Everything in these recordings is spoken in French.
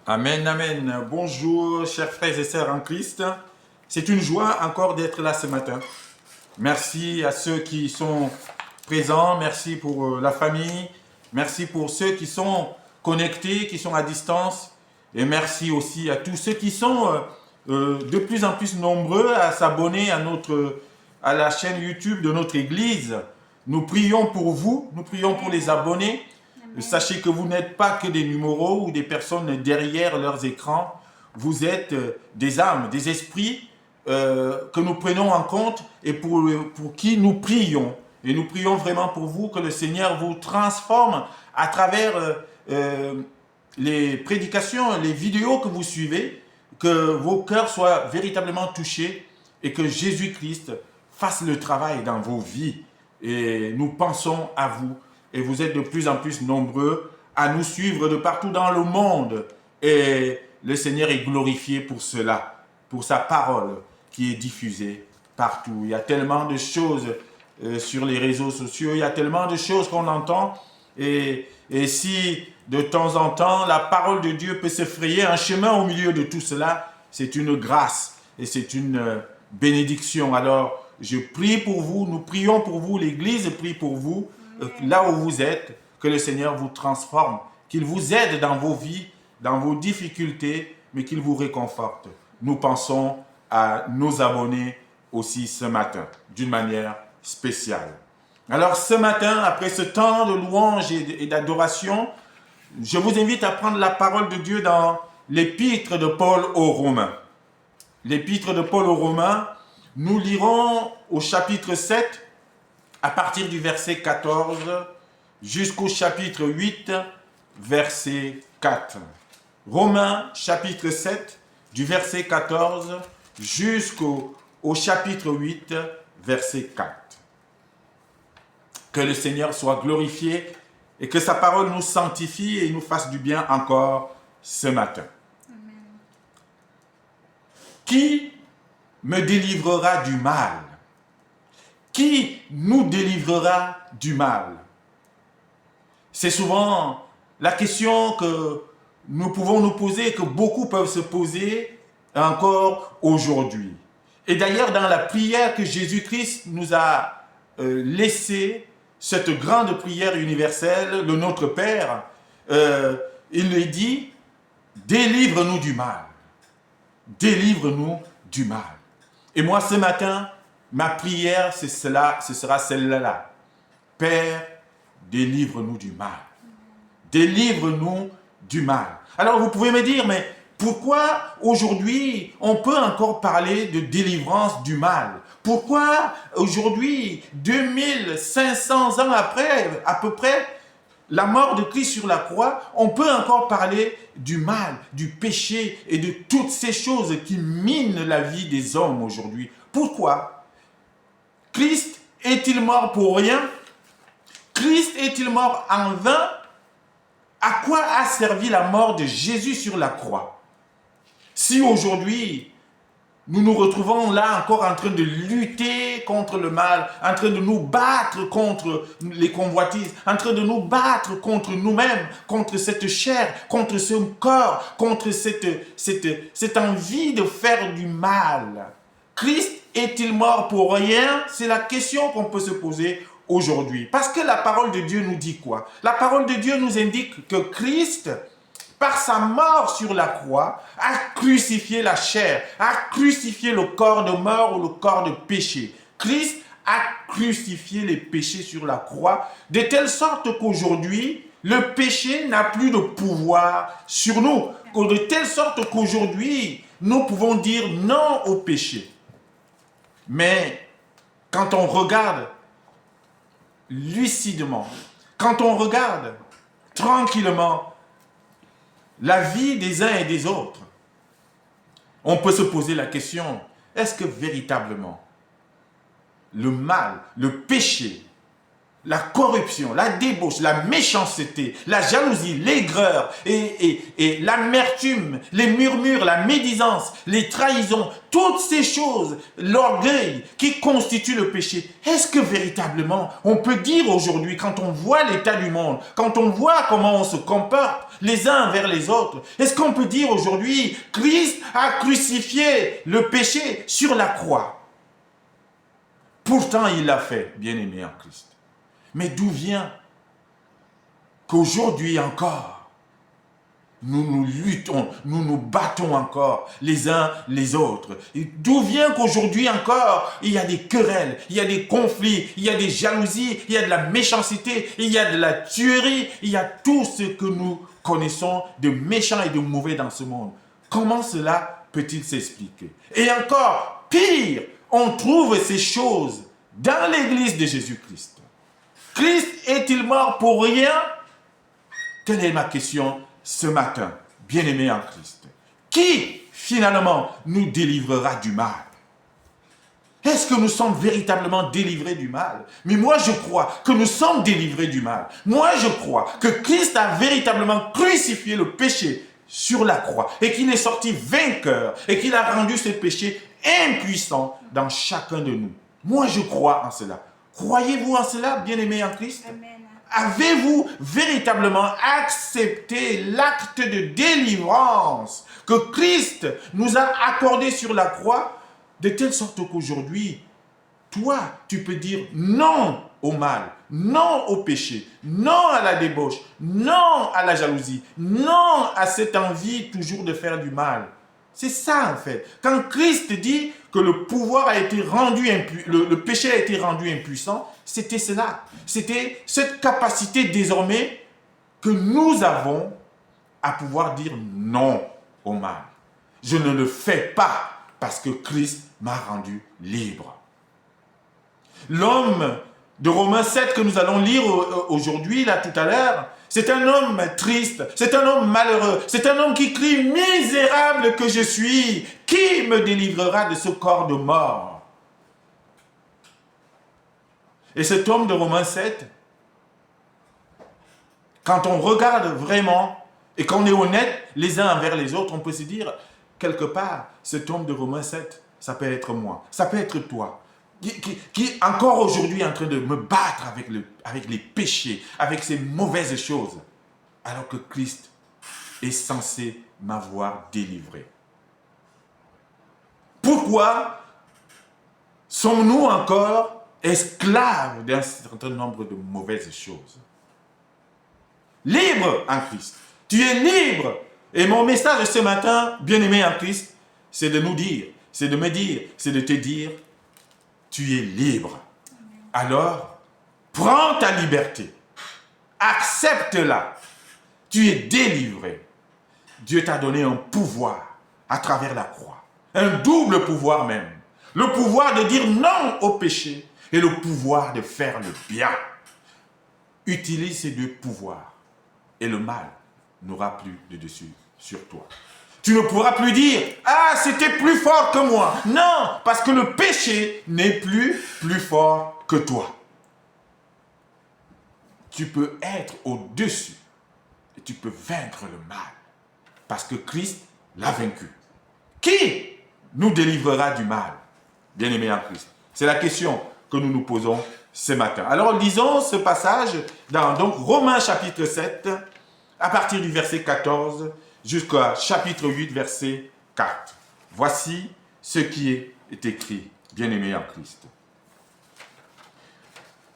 Amen, amen. Bonjour, chers frères et sœurs en Christ. C'est une joie encore d'être là ce matin. Merci à ceux qui sont présents. Merci pour la famille. Merci pour ceux qui sont connectés, qui sont à distance. Et merci aussi à tous ceux qui sont de plus en plus nombreux à s'abonner à la chaîne YouTube de notre Église. Nous prions pour vous, nous prions pour les abonnés. Sachez que vous n'êtes pas que des numéros ou des personnes derrière leurs écrans. Vous êtes des âmes, des esprits que nous prenons en compte et pour qui nous prions. Et nous prions vraiment pour vous, que le Seigneur vous transforme à travers les prédications, les vidéos que vous suivez, que vos cœurs soient véritablement touchés et que Jésus-Christ fasse le travail dans vos vies. Et nous pensons à vous. Et vous êtes de plus en plus nombreux à nous suivre de partout dans le monde. Et le Seigneur est glorifié pour cela, pour sa parole qui est diffusée partout. Il y a tellement de choses sur les réseaux sociaux, il y a tellement de choses qu'on entend. Et si de temps en temps, la parole de Dieu peut se frayer un chemin au milieu de tout cela, c'est une grâce et c'est une bénédiction. Alors, je prie pour vous, nous prions pour vous, l'Église prie pour vous, là où vous êtes, que le Seigneur vous transforme, qu'il vous aide dans vos vies, dans vos difficultés, mais qu'il vous réconforte. Nous pensons à nos abonnés aussi ce matin, d'une manière spéciale. Alors ce matin, après ce temps de louange et d'adoration, je vous invite à prendre la parole de Dieu dans l'épître de Paul aux Romains. L'épître de Paul aux Romains, nous lirons au chapitre 7, à partir du verset 14 jusqu'au chapitre 8, verset 4. Romains chapitre 7, du verset 14 jusqu'au chapitre 8, verset 4. Que le Seigneur soit glorifié et que sa parole nous sanctifie et nous fasse du bien encore ce matin. Amen. Qui me délivrera du mal? Qui nous délivrera du mal? C'est souvent la question que nous pouvons nous poser, que beaucoup peuvent se poser encore aujourd'hui. Et d'ailleurs, dans la prière que Jésus-Christ nous a laissée, cette grande prière universelle, le Notre Père, il lui dit, délivre-nous du mal. Délivre-nous du mal. Et moi, ce matin, ma prière, ce sera celle-là. Père, délivre-nous du mal. Délivre-nous du mal. Alors vous pouvez me dire, mais pourquoi aujourd'hui on peut encore parler de délivrance du mal? Pourquoi aujourd'hui, 2500 ans après, à peu près, la mort de Christ sur la croix, on peut encore parler du mal, du péché et de toutes ces choses qui minent la vie des hommes aujourd'hui? Pourquoi? Christ est-il mort pour rien? Christ est-il mort en vain? À quoi a servi la mort de Jésus sur la croix? Si aujourd'hui, nous nous retrouvons là encore en train de lutter contre le mal, en train de nous battre contre les convoitises, en train de nous battre contre nous-mêmes, contre cette chair, contre ce corps, contre cette envie de faire du mal. Christ est-il mort pour rien? C'est la question qu'on peut se poser aujourd'hui. Parce que la parole de Dieu nous dit quoi? La parole de Dieu nous indique que Christ, par sa mort sur la croix, a crucifié la chair, a crucifié le corps de mort ou le corps de péché. Christ a crucifié les péchés sur la croix, de telle sorte qu'aujourd'hui, le péché n'a plus de pouvoir sur nous. De telle sorte qu'aujourd'hui, nous pouvons dire non au péché. Mais quand on regarde lucidement, quand on regarde tranquillement la vie des uns et des autres, on peut se poser la question, est-ce que véritablement le mal, le péché la corruption, la débauche, la méchanceté, la jalousie, l'aigreur et l'amertume, les murmures, la médisance, les trahisons, toutes ces choses, l'orgueil qui constitue le péché. Est-ce que véritablement on peut dire aujourd'hui, quand on voit l'état du monde, quand on voit comment on se comporte les uns envers les autres, est-ce qu'on peut dire aujourd'hui, Christ a crucifié le péché sur la croix? Pourtant, il l'a fait, bien-aimé en Christ. Mais d'où vient qu'aujourd'hui encore, nous nous luttons, nous nous battons encore les uns les autres? D'où vient qu'aujourd'hui encore, il y a des querelles, il y a des conflits, il y a des jalousies, il y a de la méchanceté, il y a de la tuerie, il y a tout ce que nous connaissons de méchant et de mauvais dans ce monde. Comment cela peut-il s'expliquer? Et encore pire, on trouve ces choses dans l'église de Jésus-Christ. Christ est-il mort pour rien? Telle est ma question ce matin, bien-aimé en Christ. Qui, finalement, nous délivrera du mal? Est-ce que nous sommes véritablement délivrés du mal? Mais moi, je crois que nous sommes délivrés du mal. Moi, je crois que Christ a véritablement crucifié le péché sur la croix et qu'il est sorti vainqueur et qu'il a rendu ce péché impuissant dans chacun de nous. Moi, je crois en cela. Croyez-vous en cela, bien-aimés en Christ? Amen. Avez-vous véritablement accepté l'acte de délivrance que Christ nous a accordé sur la croix, de telle sorte qu'aujourd'hui, toi, tu peux dire non au mal, non au péché, non à la débauche, non à la jalousie, non à cette envie toujours de faire du mal. C'est ça en fait. Quand Christ dit que le pouvoir a été rendu le péché a été rendu impuissant, c'était cela. C'était cette capacité désormais que nous avons à pouvoir dire non au mal. Je ne le fais pas parce que Christ m'a rendu libre. L'homme de Romains 7 que nous allons lire aujourd'hui, là tout à l'heure, c'est un homme triste, c'est un homme malheureux, c'est un homme qui crie « Misérable que je suis, qui me délivrera de ce corps de mort ?» Et cet homme de Romains 7, quand on regarde vraiment et qu'on est honnête les uns envers les autres, on peut se dire, quelque part, cet homme de Romains 7, ça peut être moi, ça peut être toi, qui est encore aujourd'hui en train de me battre avec les péchés, avec ces mauvaises choses, alors que Christ est censé m'avoir délivré. Pourquoi sommes-nous encore esclaves d'un certain nombre de mauvaises choses? Libre en Christ. Tu es libre. Et mon message ce matin, bien-aimé en Christ, c'est de nous dire, c'est de me dire, c'est de te dire, tu es libre. Alors, prends ta liberté. Accepte-la. Tu es délivré. Dieu t'a donné un pouvoir à travers la croix. Un double pouvoir même. Le pouvoir de dire non au péché et le pouvoir de faire le bien. Utilise ces deux pouvoirs et le mal n'aura plus de dessus sur toi. Tu ne pourras plus dire « Ah, c'était plus fort que moi ». Non, parce que le péché n'est plus fort que toi. Tu peux être au-dessus et tu peux vaincre le mal parce que Christ l'a vaincu. Qui nous délivrera du mal, bien-aimés en Christ? C'est la question que nous nous posons ce matin. Alors lisons ce passage dans donc, Romains chapitre 7, à partir du verset 14 jusqu'au chapitre 8, verset 4. Voici ce qui est écrit, bien-aimés en Christ.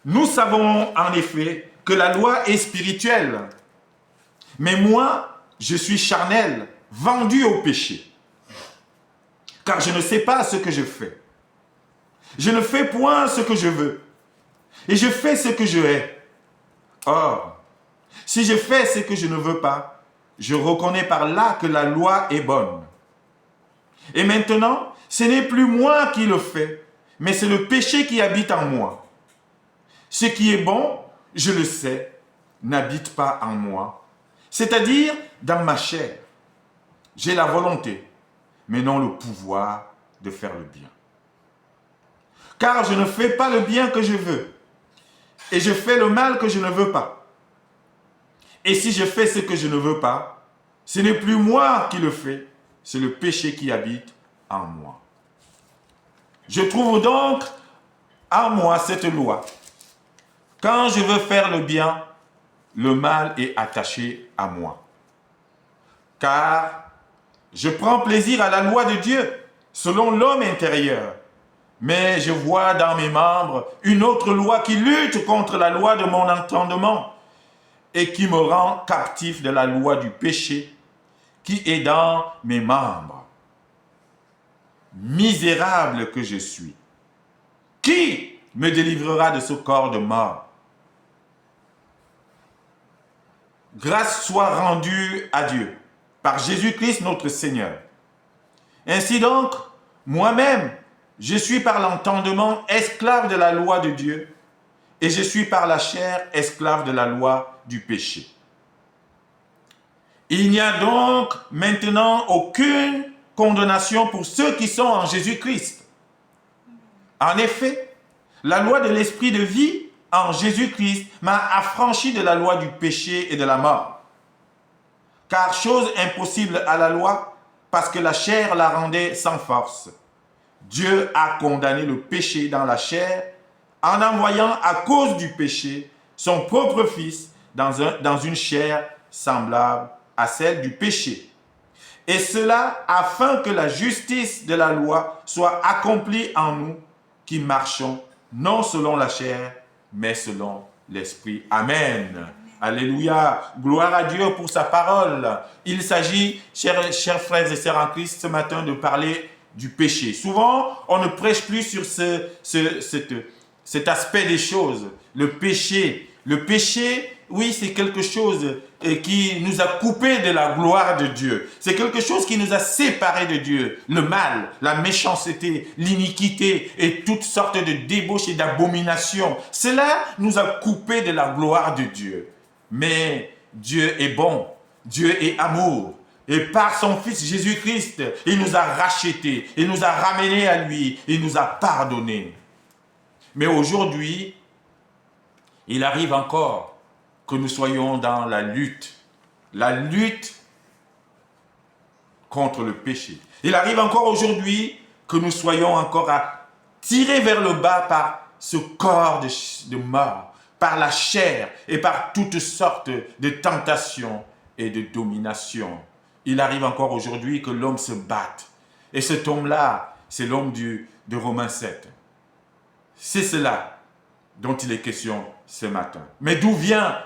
Nous savons en effet que la loi est spirituelle, mais moi, je suis charnel, vendu au péché. Car je ne sais pas ce que je fais. Je ne fais point ce que je veux, et je fais ce que je hais. Or, si je fais ce que je ne veux pas, je reconnais par là que la loi est bonne. Et maintenant, ce n'est plus moi qui le fais, mais c'est le péché qui habite en moi. Ce qui est bon, je le sais, n'habite pas en moi, c'est-à-dire dans ma chair. J'ai la volonté, mais non le pouvoir de faire le bien. Car je ne fais pas le bien que je veux, Et je fais le mal que je ne veux pas. Et si je fais ce que je ne veux pas, ce n'est plus moi qui le fais, c'est le péché qui habite en moi. Je trouve donc en moi cette loi. Quand je veux faire le bien, le mal est attaché à moi. Car je prends plaisir à la loi de Dieu, selon l'homme intérieur. Mais je vois dans mes membres une autre loi qui lutte contre la loi de mon entendement et qui me rend captif de la loi du péché qui est dans mes membres. Misérable que je suis, qui me délivrera de ce corps de mort? Grâce soit rendue à Dieu par Jésus-Christ notre Seigneur. Ainsi donc, moi-même, je suis par l'entendement esclave de la loi de Dieu et je suis par la chair esclave de la loi du péché. Il n'y a donc maintenant aucune condamnation pour ceux qui sont en Jésus-Christ. En effet, la loi de l'esprit de vie en Jésus-Christ m'a affranchi de la loi du péché et de la mort. Car chose impossible à la loi, parce que la chair la rendait sans force. Dieu a condamné le péché dans la chair en envoyant à cause du péché son propre Fils dans une chair semblable à celle du péché. Et cela afin que la justice de la loi soit accomplie en nous qui marchons non selon la chair, mais selon l'esprit. Amen. Alléluia. Gloire à Dieu pour sa parole. Il s'agit, chers frères et sœurs en Christ, ce matin de parler du péché. Souvent, on ne prêche plus sur cet aspect des choses. Le péché. Le péché, oui, c'est quelque chose qui nous a coupés de la gloire de Dieu. C'est quelque chose qui nous a séparés de Dieu. Le mal, la méchanceté, l'iniquité et toutes sortes de débauches et d'abominations. Cela nous a coupés de la gloire de Dieu. Mais Dieu est bon. Dieu est amour. Et par son Fils Jésus-Christ, il nous a rachetés, il nous a ramenés à lui, il nous a pardonnés. Mais aujourd'hui, il arrive encore que nous soyons dans la lutte contre le péché. Il arrive encore aujourd'hui que nous soyons encore tirés vers le bas par ce corps de mort, par la chair et par toutes sortes de tentations et de dominations. Il arrive encore aujourd'hui que l'homme se batte. Et cet homme-là, c'est l'homme de Romains 7. C'est cela dont il est question ce matin. Mais d'où vient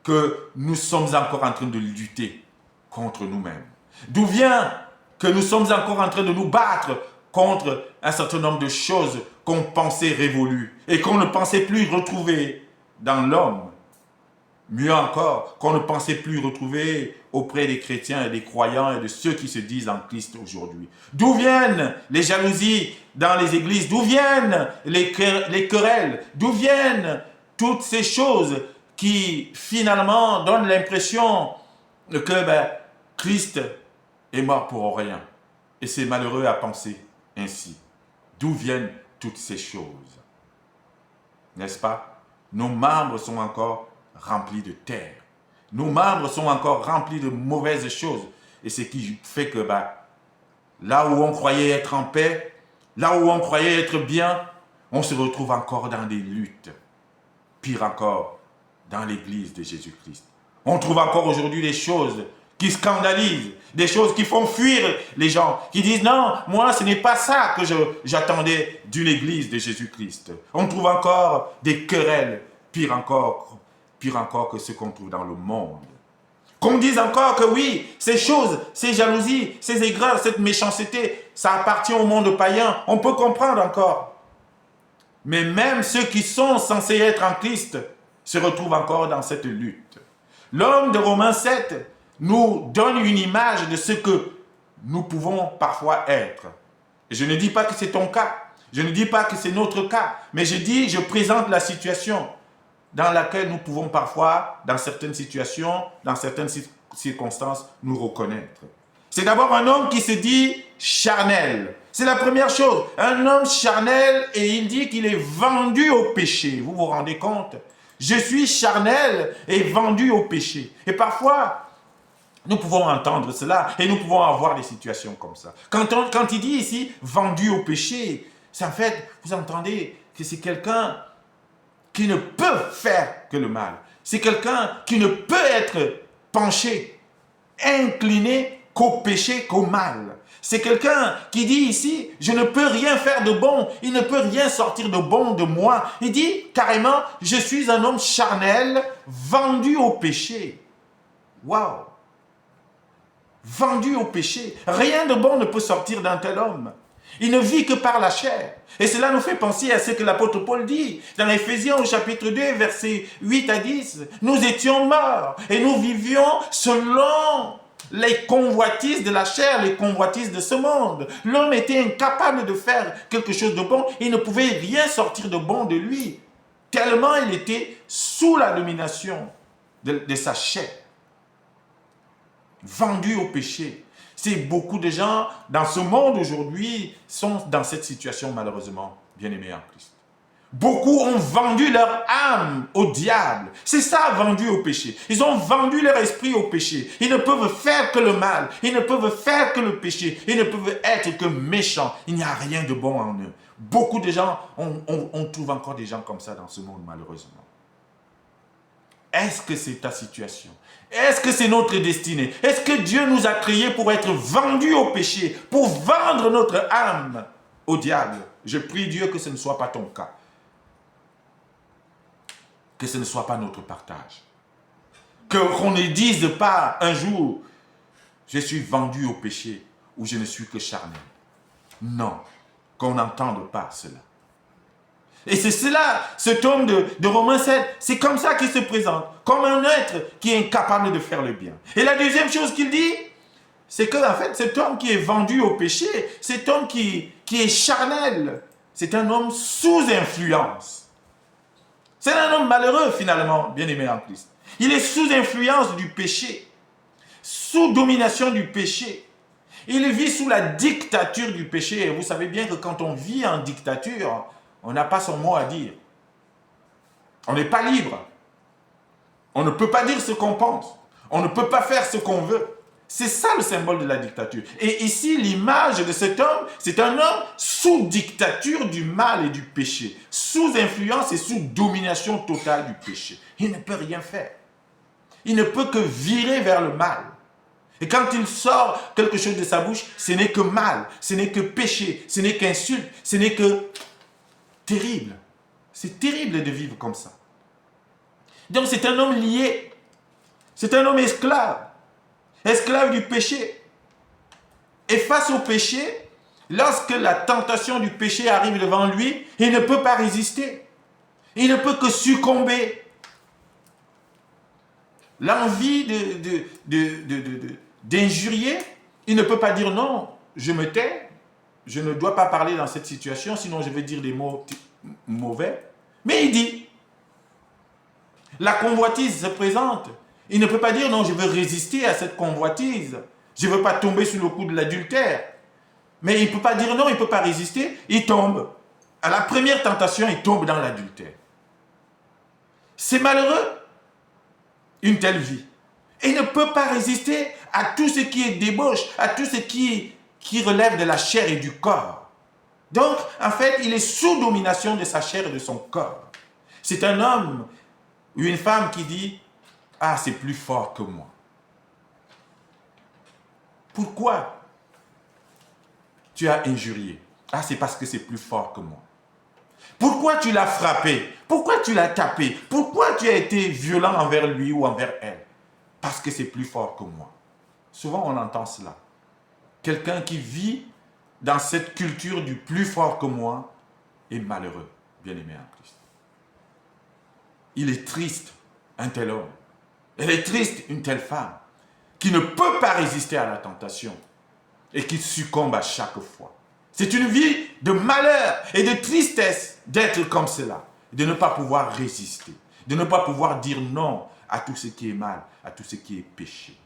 que nous sommes encore en train de lutter contre nous-mêmes? D'où vient que nous sommes encore en train de nous battre contre un certain nombre de choses qu'on pensait révolues et qu'on ne pensait plus retrouver dans l'homme? Mieux encore, qu'on ne pensait plus retrouver auprès des chrétiens et des croyants et de ceux qui se disent en Christ aujourd'hui. D'où viennent les jalousies dans les églises? D'où viennent les querelles? D'où viennent toutes ces choses qui finalement donnent l'impression que Christ est mort pour rien? Et c'est malheureux à penser ainsi. D'où viennent toutes ces choses? N'est-ce pas? Nos membres sont encore remplis de terre. Nos membres sont encore remplis de mauvaises choses. Et ce qui fait que là où on croyait être en paix, là où on croyait être bien, on se retrouve encore dans des luttes. Pire encore, dans l'église de Jésus-Christ. On trouve encore aujourd'hui des choses qui scandalisent, des choses qui font fuir les gens, qui disent non, moi ce n'est pas ça que j'attendais d'une église de Jésus-Christ. On trouve encore des querelles, pire encore que ce qu'on trouve dans le monde. Qu'on dise encore que oui, ces choses, ces jalousies, ces aigreurs, cette méchanceté, ça appartient au monde païen. On peut comprendre encore. Mais même ceux qui sont censés être en Christ se retrouvent encore dans cette lutte. L'homme de Romains 7 nous donne une image de ce que nous pouvons parfois être. Et je ne dis pas que c'est ton cas. Je ne dis pas que c'est notre cas. Mais je présente la situation dans laquelle nous pouvons parfois, dans certaines situations, dans certaines circonstances, nous reconnaître. C'est d'abord un homme qui se dit charnel. C'est la première chose. Un homme charnel et il dit qu'il est vendu au péché. Vous vous rendez compte? Je suis charnel et vendu au péché. Et parfois, nous pouvons entendre cela et nous pouvons avoir des situations comme ça. Quand il dit ici vendu au péché, c'est en fait, vous entendez que c'est quelqu'un qui ne peut faire que le mal. C'est quelqu'un qui ne peut être penché, incliné qu'au péché, qu'au mal. C'est quelqu'un qui dit ici, je ne peux rien faire de bon, il ne peut rien sortir de bon de moi. Il dit carrément, je suis un homme charnel, vendu au péché. Waouh! Vendu au péché. Rien de bon ne peut sortir d'un tel homme. Il ne vit que par la chair. Et cela nous fait penser à ce que l'apôtre Paul dit dans Éphésiens au chapitre 2, versets 8 à 10. Nous étions morts et nous vivions selon les convoitises de la chair, les convoitises de ce monde. L'homme était incapable de faire quelque chose de bon. Il ne pouvait rien sortir de bon de lui, tellement il était sous la domination de sa chair. Vendu au péché. C'est beaucoup de gens dans ce monde aujourd'hui sont dans cette situation malheureusement, bien-aimés en Christ. Beaucoup ont vendu leur âme au diable. C'est ça, vendu au péché. Ils ont vendu leur esprit au péché. Ils ne peuvent faire que le mal. Ils ne peuvent faire que le péché. Ils ne peuvent être que méchants. Il n'y a rien de bon en eux. Beaucoup de gens, on trouve encore des gens comme ça dans ce monde malheureusement. Est-ce que c'est ta situation? Est-ce que c'est notre destinée? Est-ce que Dieu nous a créés pour être vendus au péché, pour vendre notre âme au diable? Je prie Dieu que ce ne soit pas ton cas. Que ce ne soit pas notre partage. Qu'on ne dise pas un jour, je suis vendu au péché ou je ne suis que charnel. Non, qu'on n'entende pas cela. Et c'est cela, cet homme de Romains 7, c'est comme ça qu'il se présente, comme un être qui est incapable de faire le bien. Et la deuxième chose qu'il dit, c'est que en fait, cet homme qui est vendu au péché, cet homme qui est charnel, c'est un homme sous influence. C'est un homme malheureux finalement, bien-aimé en Christ. Il est sous influence du péché, sous domination du péché. Il vit sous la dictature du péché. Et vous savez bien que quand on vit en dictature, on n'a pas son mot à dire. On n'est pas libre. On ne peut pas dire ce qu'on pense. On ne peut pas faire ce qu'on veut. C'est ça le symbole de la dictature. Et ici, l'image de cet homme, c'est un homme sous dictature du mal et du péché. Sous influence et sous domination totale du péché. Il ne peut rien faire. Il ne peut que virer vers le mal. Et quand il sort quelque chose de sa bouche, ce n'est que mal, ce n'est que péché, ce n'est qu'insulte, ce n'est que terrible. C'est terrible de vivre comme ça. Donc c'est un homme lié. C'est un homme esclave. Esclave du péché. Et face au péché, lorsque la tentation du péché arrive devant lui, il ne peut pas résister. Il ne peut que succomber. L'envie d'injurier, il ne peut pas dire non, je me tais, je ne dois pas parler dans cette situation, sinon je vais dire des mots mauvais. Mais il dit, la convoitise se présente. Il ne peut pas dire non, je veux résister à cette convoitise. Je ne veux pas tomber sous le coup de l'adultère. Mais il ne peut pas dire non, il ne peut pas résister. Il tombe. À la première tentation, il tombe dans l'adultère. C'est malheureux, une telle vie. Et il ne peut pas résister à tout ce qui est débauche, à tout ce qui relève de la chair et du corps. Donc, en fait, il est sous domination de sa chair et de son corps. C'est un homme ou une femme qui dit « Ah, c'est plus fort que moi. » Pourquoi tu as injurié? Ah, c'est parce que c'est plus fort que moi. Pourquoi tu l'as frappé? Pourquoi tu l'as tapé? Pourquoi tu as été violent envers lui ou envers elle? Parce que c'est plus fort que moi. Souvent, on entend cela. Quelqu'un qui vit dans cette culture du plus fort que moi est malheureux, bien-aimé en Christ. Il est triste, un tel homme. Elle est triste, une telle femme, qui ne peut pas résister à la tentation et qui succombe à chaque fois. C'est une vie de malheur et de tristesse d'être comme cela, de ne pas pouvoir résister, de ne pas pouvoir dire non à tout ce qui est mal, à tout ce qui est péché.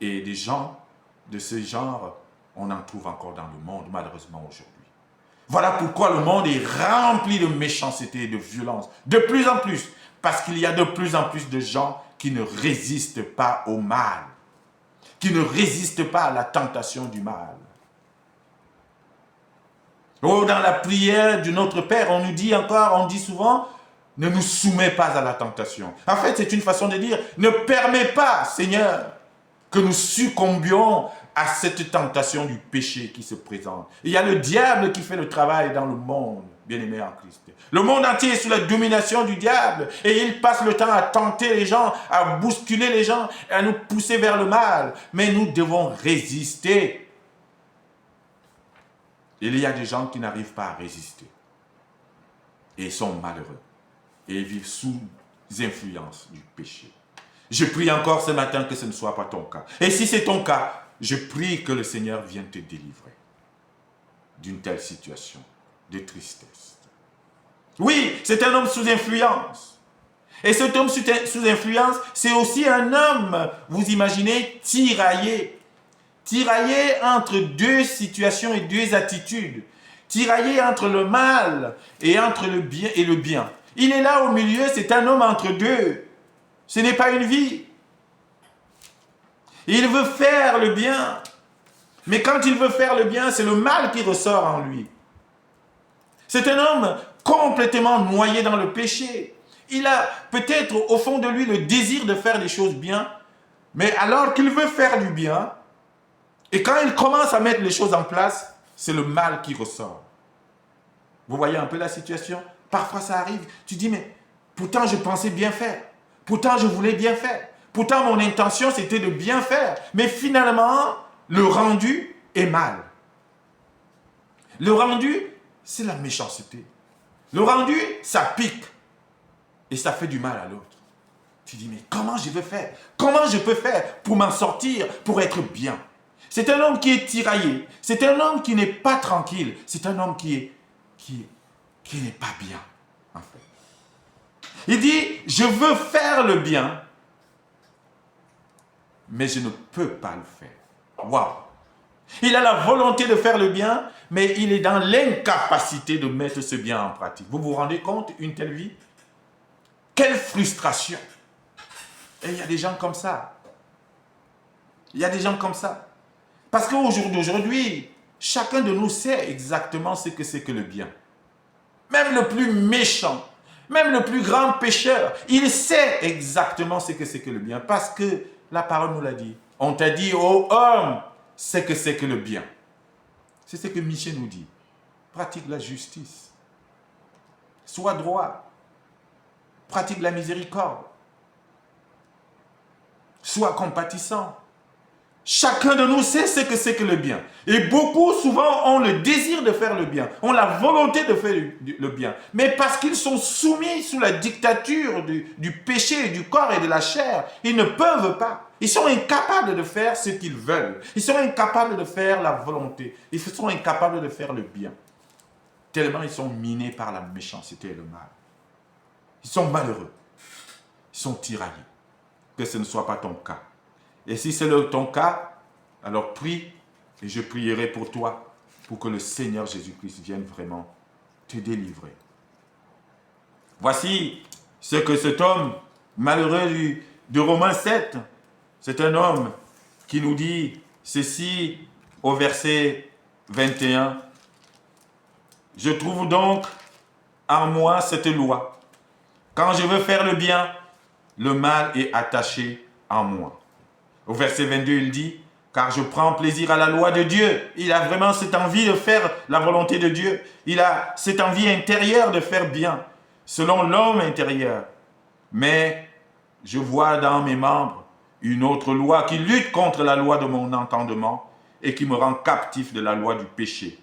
Et des gens de ce genre, on en trouve encore dans le monde, malheureusement, aujourd'hui. Voilà pourquoi le monde est rempli de méchanceté et de violence, de plus en plus, parce qu'il y a de plus en plus de gens qui ne résistent pas au mal, qui ne résistent pas à la tentation du mal. Oh, dans la prière du Notre Père, on nous dit encore, on dit souvent, ne nous soumets pas à la tentation. En fait, c'est une façon de dire, ne permets pas, Seigneur, que nous succombions à cette tentation du péché qui se présente. Il y a le diable qui fait le travail dans le monde, bien-aimé en Christ. Le monde entier est sous la domination du diable et il passe le temps à tenter les gens, à bousculer les gens, à nous pousser vers le mal. Mais nous devons résister. Il y a des gens qui n'arrivent pas à résister et sont malheureux et vivent sous influence du péché. Je prie encore ce matin que ce ne soit pas ton cas. Et si c'est ton cas, je prie que le Seigneur vienne te délivrer d'une telle situation de tristesse. Oui, c'est un homme sous influence. Et cet homme sous influence, c'est aussi un homme, vous imaginez, tiraillé. Tiraillé entre deux situations et deux attitudes. Tiraillé entre le mal et entre le bien et le bien. Il est là au milieu, c'est un homme entre deux. Ce n'est pas une vie. Il veut faire le bien. Mais quand il veut faire le bien, c'est le mal qui ressort en lui. C'est un homme complètement noyé dans le péché. Il a peut-être au fond de lui le désir de faire des choses bien, mais alors qu'il veut faire du bien, et quand il commence à mettre les choses en place, c'est le mal qui ressort. Vous voyez un peu la situation? Parfois ça arrive, tu dis mais pourtant je pensais bien faire, pourtant je voulais bien faire, pourtant mon intention c'était de bien faire, mais finalement le rendu est mal. Le rendu, c'est la méchanceté. Le rendu, ça pique et ça fait du mal à l'autre. Tu dis mais comment je vais faire? Comment je peux faire pour m'en sortir, pour être bien? C'est un homme qui est tiraillé, c'est un homme qui n'est pas tranquille, c'est un homme qui n'est pas bien, en fait. Il dit, je veux faire le bien, mais je ne peux pas le faire. Waouh! Il a la volonté de faire le bien, mais il est dans l'incapacité de mettre ce bien en pratique. Vous vous rendez compte, une telle vie? Quelle frustration! Et il y a des gens comme ça. Il y a des gens comme ça. Parce qu'aujourd'hui, chacun de nous sait exactement ce que c'est que le bien. Même le plus méchant, même le plus grand pécheur, il sait exactement ce que c'est que le bien. Parce que la parole nous l'a dit. On t'a dit, ô homme, ce que c'est que le bien. C'est ce que Michel nous dit. Pratique la justice. Sois droit. Pratique la miséricorde. Sois compatissant. Chacun de nous sait ce que c'est que le bien. Et beaucoup, souvent, ont le désir de faire le bien, ont la volonté de faire le bien. Mais parce qu'ils sont soumis sous la dictature du péché, du corps et de la chair, ils ne peuvent pas. Ils sont incapables de faire ce qu'ils veulent. Ils sont incapables de faire la volonté. Ils sont incapables de faire le bien. Tellement ils sont minés par la méchanceté et le mal. Ils sont malheureux. Ils sont tiraillés. Que ce ne soit pas ton cas. Et si c'est ton cas, alors prie et je prierai pour toi, pour que le Seigneur Jésus-Christ vienne vraiment te délivrer. Voici ce que cet homme malheureux de Romains 7, c'est un homme qui nous dit ceci au verset 21. Je trouve donc en moi cette loi. Quand je veux faire le bien, le mal est attaché en moi. Au verset 22, il dit, car je prends plaisir à la loi de Dieu. Il a vraiment cette envie de faire la volonté de Dieu. Il a cette envie intérieure de faire bien, selon l'homme intérieur. Mais je vois dans mes membres une autre loi qui lutte contre la loi de mon entendement et qui me rend captif de la loi du péché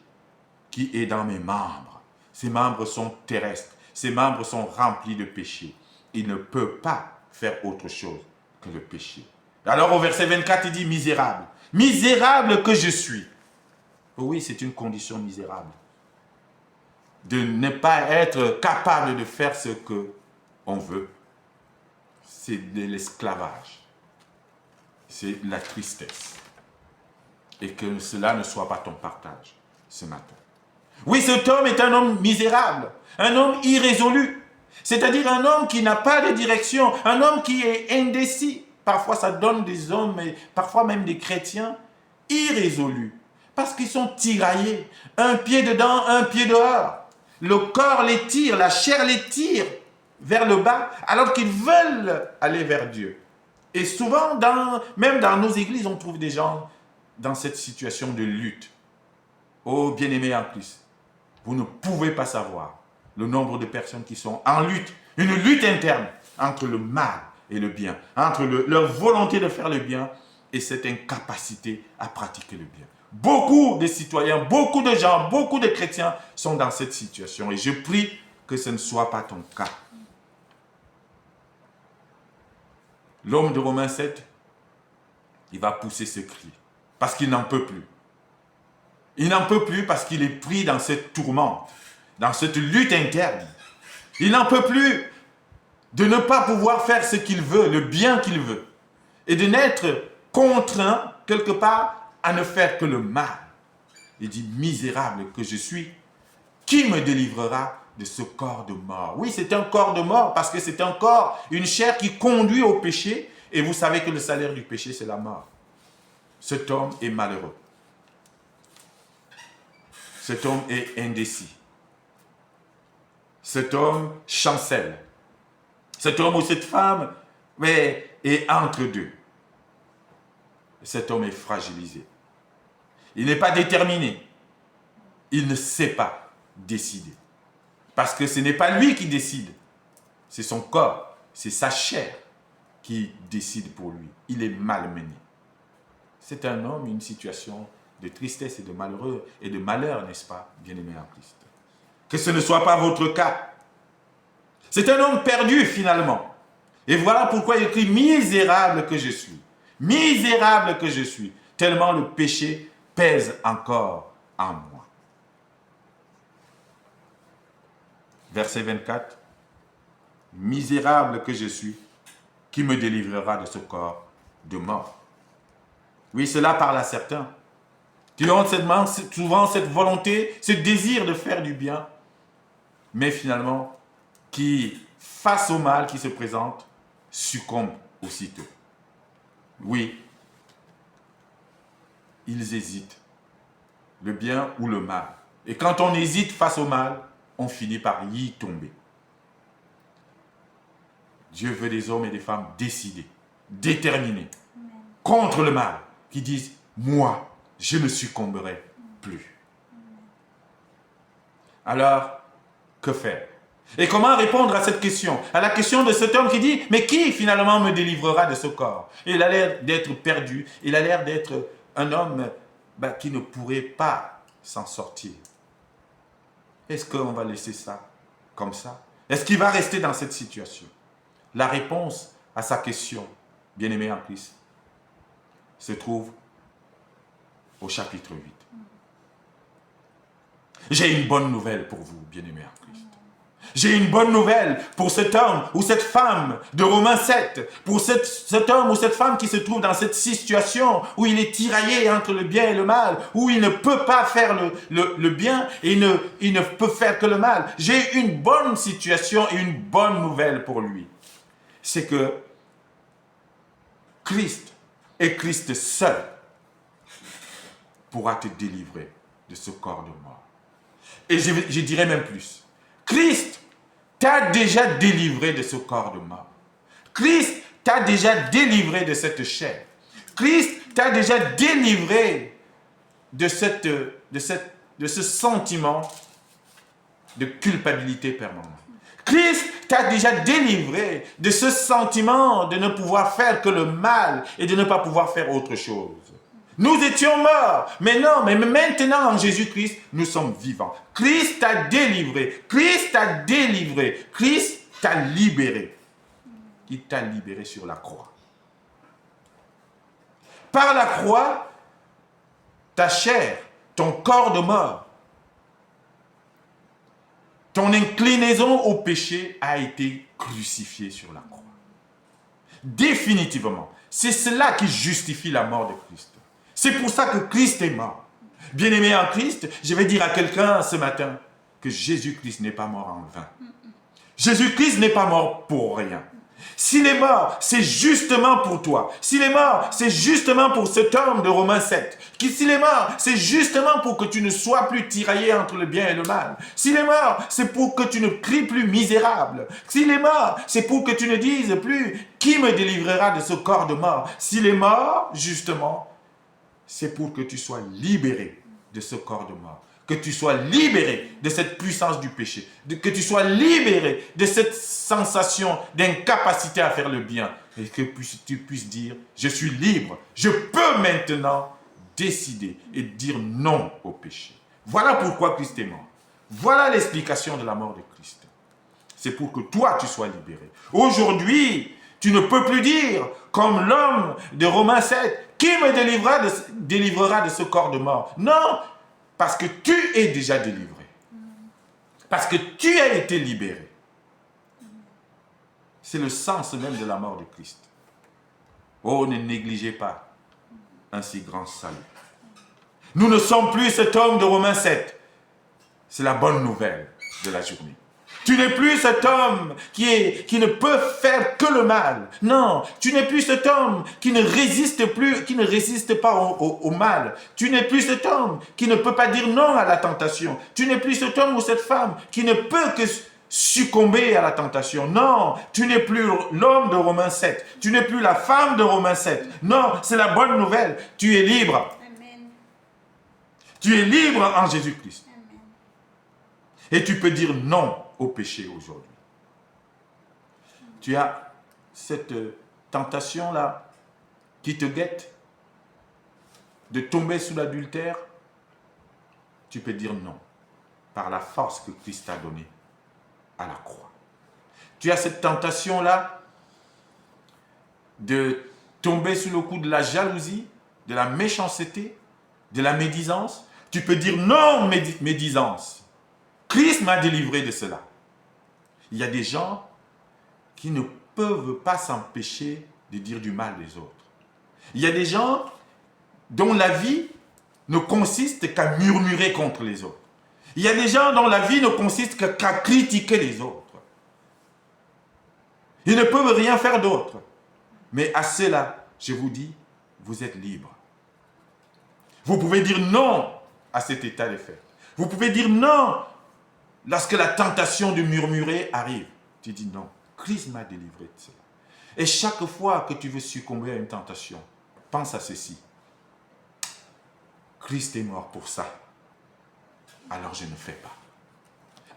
qui est dans mes membres. Ces membres sont terrestres. Ces membres sont remplis de péché. Il ne peut pas faire autre chose que le péché. Alors au verset 24, il dit misérable. Misérable que je suis. Oui, c'est une condition misérable. De ne pas être capable de faire ce qu'on veut. C'est de l'esclavage. C'est la tristesse. et que cela ne soit pas ton partage ce matin. Oui, cet homme est un homme misérable, un homme irrésolu, c'est-à-dire un homme qui n'a pas de direction, un homme qui est indécis. Parfois, ça donne des hommes, et parfois même des chrétiens, irrésolus, parce qu'ils sont tiraillés, un pied dedans, un pied dehors. Le corps les tire, la chair les tire vers le bas, alors qu'ils veulent aller vers Dieu. Et souvent, même dans nos églises, on trouve des gens dans cette situation de lutte. Oh, bien-aimés en Christ, vous ne pouvez pas savoir le nombre de personnes qui sont en lutte, une lutte interne entre le mal et le bien, entre leur volonté de faire le bien et cette incapacité à pratiquer le bien. Beaucoup de citoyens, beaucoup de gens, beaucoup de chrétiens sont dans cette situation et je prie que ce ne soit pas ton cas. L'homme de Romains 7, il va pousser ce cri parce qu'il n'en peut plus. Il n'en peut plus parce qu'il est pris dans cette tourmente, dans cette lutte interne. Il n'en peut plus de ne pas pouvoir faire ce qu'il veut, le bien qu'il veut, et de n'être contraint quelque part à ne faire que le mal. Il dit, misérable que je suis, qui me délivrera de ce corps de mort? Oui, c'est un corps de mort parce que c'est un corps, une chair qui conduit au péché, et vous savez que le salaire du péché, c'est la mort. Cet homme est malheureux. Cet homme est indécis. Cet homme chancelle. Cet homme ou cette femme est entre deux. Cet homme est fragilisé. Il n'est pas déterminé. Il ne sait pas décider. Parce que ce n'est pas lui qui décide. C'est son corps, c'est sa chair qui décide pour lui. Il est malmené. C'est un homme, une situation de tristesse et de malheureux et de malheur, n'est-ce pas, bien-aimés en Christ? Que ce ne soit pas votre cas. C'est un homme perdu finalement. Et voilà pourquoi il écrit « Misérable que je suis, misérable que je suis, tellement le péché pèse encore en moi. » Verset 24. « Misérable que je suis, qui me délivrera de ce corps de mort. » Oui, cela parle à certains qui ont souvent cette volonté, ce désir de faire du bien, mais finalement, qui, face au mal qui se présente, succombent aussitôt. Oui, ils hésitent, le bien ou le mal. Et quand on hésite face au mal, on finit par y tomber. Dieu veut des hommes et des femmes décidés, déterminés, contre le mal, qui disent « Moi, je ne succomberai plus. » Alors, que faire? Et comment répondre à cette question? À la question de cet homme qui dit « Mais qui finalement me délivrera de ce corps ?» Il a l'air d'être perdu, il a l'air d'être un homme qui ne pourrait pas s'en sortir. Est-ce qu'on va laisser ça comme ça? Est-ce qu'il va rester dans cette situation? La réponse à sa question, bien-aimé en Christ, se trouve au chapitre 8. J'ai une bonne nouvelle pour vous, bien-aimés en Christ. J'ai une bonne nouvelle pour cet homme ou cette femme de Romains 7, pour cet homme ou cette femme qui se trouve dans cette situation où il est tiraillé entre le bien et le mal, où il ne peut pas faire le bien et il ne peut faire que le mal. J'ai une bonne situation et une bonne nouvelle pour lui. C'est que Christ et Christ seul pourra te délivrer de ce corps de mort. Et je dirais même plus. Christ t'a déjà délivré de ce corps de mort. Christ t'a déjà délivré de cette chair. Christ t'a déjà délivré de ce sentiment de culpabilité permanente. Christ t'a déjà délivré de ce sentiment de ne pouvoir faire que le mal et de ne pas pouvoir faire autre chose. Nous étions morts, mais non, mais maintenant en Jésus-Christ, nous sommes vivants. Christ t'a délivré, Christ t'a délivré, Christ t'a libéré. Il t'a libéré sur la croix. Par la croix, ta chair, ton corps de mort, ton inclinaison au péché a été crucifié sur la croix. Définitivement, c'est cela qui justifie la mort de Christ. C'est pour ça que Christ est mort. Bien-aimé en Christ, je vais dire à quelqu'un ce matin que Jésus-Christ n'est pas mort en vain. Jésus-Christ n'est pas mort pour rien. S'il est mort, c'est justement pour toi. S'il est mort, c'est justement pour cet homme de Romains 7. S'il est mort, c'est justement pour que tu ne sois plus tiraillé entre le bien et le mal. S'il est mort, c'est pour que tu ne cries plus misérable. S'il est mort, c'est pour que tu ne dises plus « Qui me délivrera de ce corps de mort ?» S'il est mort, justement, c'est pour que tu sois libéré de ce corps de mort. Que tu sois libéré de cette puissance du péché. Que tu sois libéré de cette sensation d'incapacité à faire le bien. Et que tu puisses dire, je suis libre. Je peux maintenant décider et dire non au péché. Voilà pourquoi Christ est mort. Voilà l'explication de la mort de Christ. C'est pour que toi, tu sois libéré. Aujourd'hui, tu ne peux plus dire, comme l'homme de Romains 7, qui me délivrera de ce corps de mort? Non, parce que tu es déjà délivré. Parce que tu as été libéré. C'est le sens même de la mort de Christ. Oh, ne négligez pas un si grand salut. Nous ne sommes plus cet homme de Romains 7. C'est la bonne nouvelle de la journée. Tu n'es plus cet homme qui ne peut faire que le mal. Non, tu n'es plus cet homme qui ne résiste pas au mal. Tu n'es plus cet homme qui ne peut pas dire non à la tentation. Tu n'es plus cet homme ou cette femme qui ne peut que succomber à la tentation. Non, tu n'es plus l'homme de Romains 7. Tu n'es plus la femme de Romains 7. Non, c'est la bonne nouvelle. Tu es libre. Amen. Tu es libre en Jésus-Christ. Et tu peux dire non au péché aujourd'hui. Tu as cette tentation-là qui te guette de tomber sous l'adultère. Tu peux dire non par la force que Christ t'a donnée à la croix. Tu as cette tentation-là de tomber sous le coup de la jalousie, de la méchanceté, de la médisance. Tu peux dire non, médisance. Christ m'a délivré de cela. Il y a des gens qui ne peuvent pas s'empêcher de dire du mal des autres. Il y a des gens dont la vie ne consiste qu'à murmurer contre les autres. Il y a des gens dont la vie ne consiste qu'à critiquer les autres. Ils ne peuvent rien faire d'autre. Mais à cela, je vous dis, vous êtes libres. Vous pouvez dire non à cet état de fait. Vous pouvez dire non lorsque la tentation de murmurer arrive. Tu dis non, Christ m'a délivré de cela. Et chaque fois que tu veux succomber à une tentation, pense à ceci. Christ est mort pour ça. Alors je ne fais pas.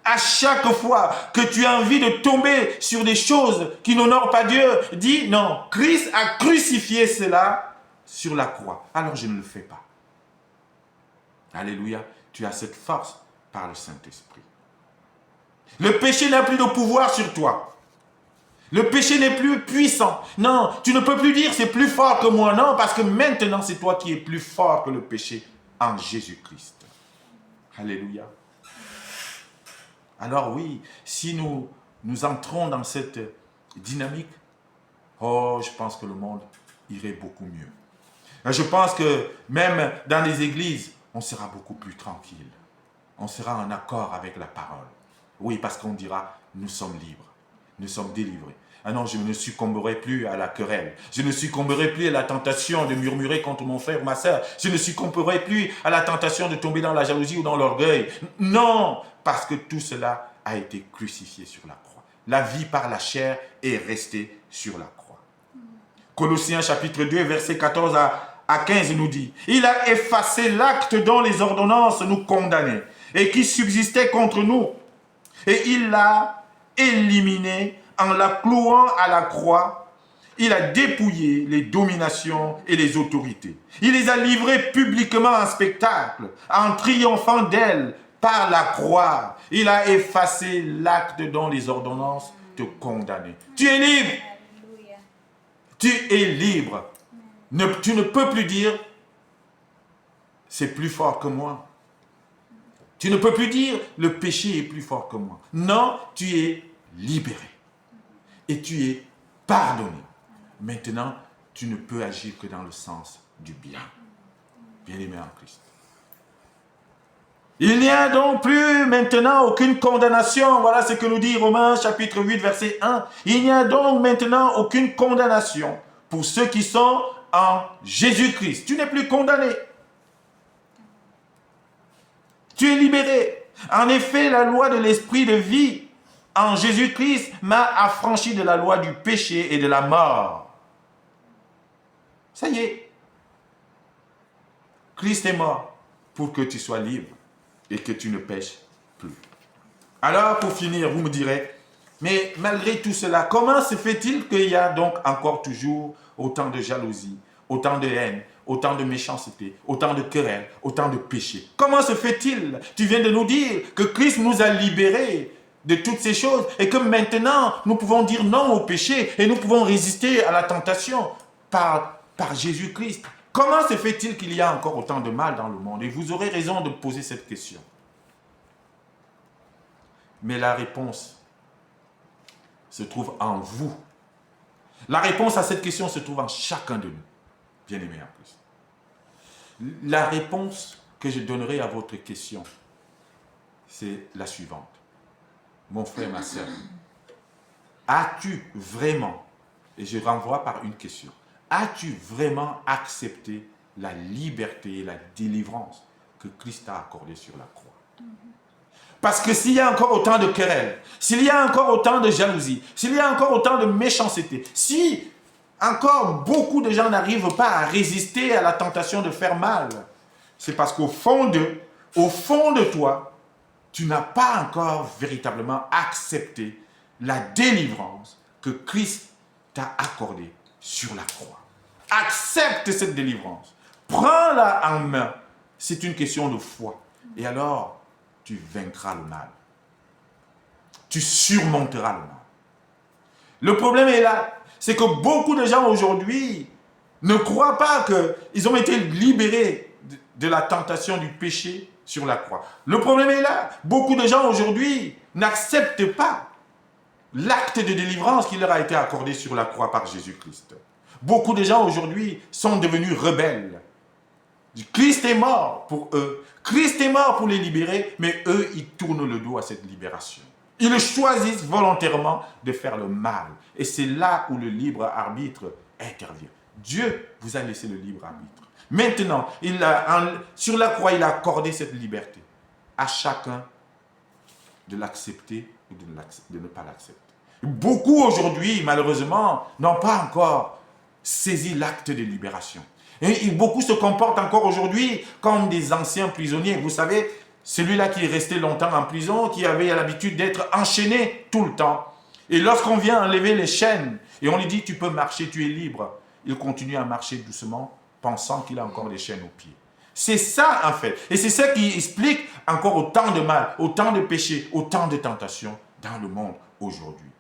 À chaque fois que tu as envie de tomber sur des choses qui n'honorent pas Dieu, dis non, Christ a crucifié cela sur la croix. Alors je ne le fais pas. Alléluia, tu as cette force par le Saint-Esprit. Le péché n'a plus de pouvoir sur toi. Le péché n'est plus puissant. Non, tu ne peux plus dire c'est plus fort que moi. Non, parce que maintenant c'est toi qui es plus fort que le péché en Jésus-Christ. Alléluia. Alors oui, si nous entrons dans cette dynamique, oh, je pense que le monde irait beaucoup mieux. Je pense que même dans les églises, on sera beaucoup plus tranquille. On sera en accord avec la parole. Oui, parce qu'on dira, nous sommes libres, nous sommes délivrés. Ah non, je ne succomberai plus à la querelle. Je ne succomberai plus à la tentation de murmurer contre mon frère ou ma soeur. Je ne succomberai plus à la tentation de tomber dans la jalousie ou dans l'orgueil. Non, parce que tout cela a été crucifié sur la croix. La vie par la chair est restée sur la croix. Colossiens chapitre 2, verset 14 à 15 nous dit, « Il a effacé l'acte dont les ordonnances nous condamnaient et qui subsistait contre nous. Et il l'a éliminé en la clouant à la croix. Il a dépouillé les dominations et les autorités. Il les a livrées publiquement en spectacle, en triomphant d'elles par la croix. Il a effacé l'acte dont les ordonnances te condamnaient. » Tu es libre. Alléluia. Tu es libre. Tu ne peux plus dire « c'est plus fort que moi ». Tu ne peux plus dire « le péché est plus fort que moi ». Non, tu es libéré. Et tu es pardonné. Maintenant, tu ne peux agir que dans le sens du bien. bien-aimés en Christ. Il n'y a donc plus maintenant aucune condamnation. Voilà ce que nous dit Romains chapitre 8, verset 1. Il n'y a donc maintenant aucune condamnation pour ceux qui sont en Jésus-Christ. Tu n'es plus condamné. Tu es libéré. En effet, la loi de l'esprit de vie en Jésus-Christ m'a affranchi de la loi du péché et de la mort. Ça y est. Christ est mort pour que tu sois libre et que tu ne pêches plus. Alors, pour finir, vous me direz, mais malgré tout cela, comment se fait-il qu'il y a donc encore toujours autant de jalousie, autant de haine, autant de méchanceté, autant de querelles, autant de péchés? Comment se fait-il? Tu viens de nous dire que Christ nous a libérés de toutes ces choses et que maintenant, nous pouvons dire non au péché et nous pouvons résister à la tentation par Jésus-Christ. Comment se fait-il qu'il y a encore autant de mal dans le monde? Et vous aurez raison de poser cette question. Mais la réponse se trouve en vous. La réponse à cette question se trouve en chacun de nous, bien-aimés en Christ. La réponse que je donnerai à votre question, c'est la suivante. Mon frère, ma sœur, as-tu vraiment, et je renvoie par une question, as-tu vraiment accepté la liberté et la délivrance que Christ t'a accordée sur la croix? Parce que s'il y a encore autant de querelles, s'il y a encore autant de jalousie, s'il y a encore autant de méchanceté, si encore beaucoup de gens n'arrivent pas à résister à la tentation de faire mal, c'est parce qu'au fond de toi, tu n'as pas encore véritablement accepté la délivrance que Christ t'a accordée sur la croix. Accepte cette délivrance. Prends-la en main. C'est une question de foi. Et alors, tu vaincras le mal. Tu surmonteras le mal. Le problème est là. C'est que beaucoup de gens aujourd'hui ne croient pas qu'ils ont été libérés de la tentation du péché sur la croix. Le problème est là. Beaucoup de gens aujourd'hui n'acceptent pas l'acte de délivrance qui leur a été accordé sur la croix par Jésus-Christ. Beaucoup de gens aujourd'hui sont devenus rebelles. Christ est mort pour eux. Christ est mort pour les libérer, mais eux, ils tournent le dos à cette libération. Ils choisissent volontairement de faire le mal. Et c'est là où le libre arbitre intervient. Dieu vous a laissé le libre arbitre. Maintenant, sur la croix, il a accordé cette liberté. À chacun de l'accepter ou de ne pas l'accepter. Beaucoup aujourd'hui, malheureusement, n'ont pas encore saisi l'acte de libération. Et beaucoup se comportent encore aujourd'hui comme des anciens prisonniers. Vous savez, celui-là qui est resté longtemps en prison, qui avait l'habitude d'être enchaîné tout le temps. Et lorsqu'on vient enlever les chaînes, et on lui dit, tu peux marcher, tu es libre, il continue à marcher doucement, pensant qu'il a encore des chaînes aux pieds. C'est ça, en fait. Et c'est ça qui explique encore autant de mal, autant de péchés, autant de tentations dans le monde aujourd'hui.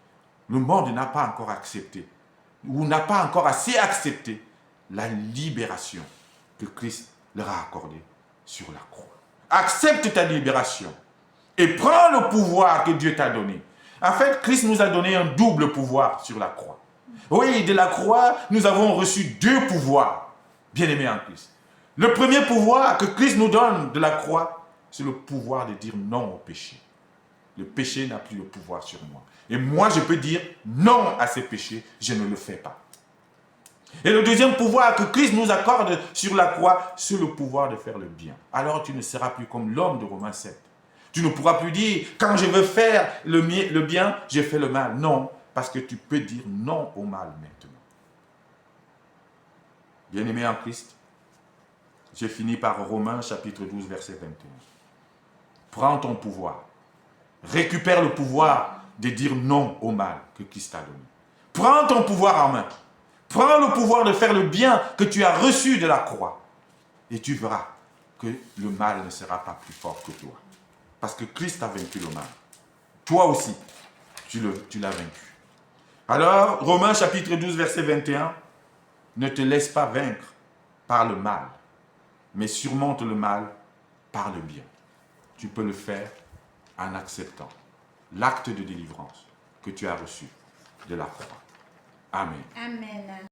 Le monde n'a pas encore accepté, ou n'a pas encore assez accepté la libération que Christ leur a accordée sur la croix. Accepte ta libération et prends le pouvoir que Dieu t'a donné. En fait, Christ nous a donné un double pouvoir sur la croix. Oui, de la croix, nous avons reçu deux pouvoirs, bien-aimés en Christ. Le premier pouvoir que Christ nous donne de la croix, c'est le pouvoir de dire non au péché. Le péché n'a plus le pouvoir sur moi. Et moi, je peux dire non à ces péchés, je ne le fais pas. Et le deuxième pouvoir que Christ nous accorde sur la croix, c'est le pouvoir de faire le bien. Alors tu ne seras plus comme l'homme de Romains 7. Tu ne pourras plus dire, quand je veux faire le bien, je fais le mal. Non, parce que tu peux dire non au mal maintenant. Bien-aimé en Christ, j'ai fini par Romains chapitre 12, verset 21. Prends ton pouvoir. Récupère le pouvoir de dire non au mal que Christ t'a donné. Prends ton pouvoir en main. Prends le pouvoir de faire le bien que tu as reçu de la croix. Et tu verras que le mal ne sera pas plus fort que toi. Parce que Christ a vaincu le mal. Toi aussi, tu l'as vaincu. Alors, Romains chapitre 12, verset 21, ne te laisse pas vaincre par le mal, mais surmonte le mal par le bien. Tu peux le faire en acceptant l'acte de délivrance que tu as reçu de la croix. Amen. Amen.